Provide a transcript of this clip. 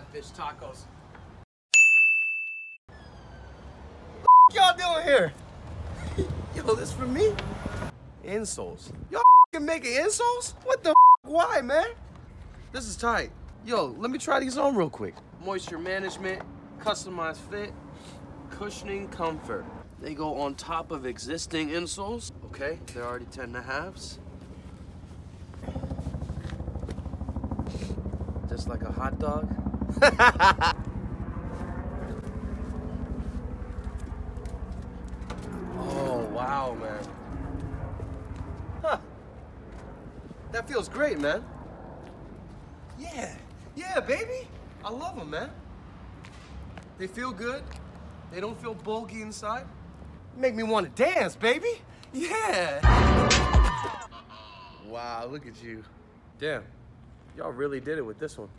fried fish tacos. What y'all doing here? Yo, this for me? Insoles. Y'all making insoles? What the why, man? This is tight. Yo, let me try these on real quick. Moisture management, customized fit, cushioning comfort. They go on top of existing insoles. Okay, they're already 10.5s. Just like a hot dog. Oh, wow, man. Huh. That feels great, man. Yeah, baby. I love them, man. They feel good. They don't feel bulky inside. Make me want to dance, baby. Yeah. Wow, look at you. Damn, y'all really did it with this one.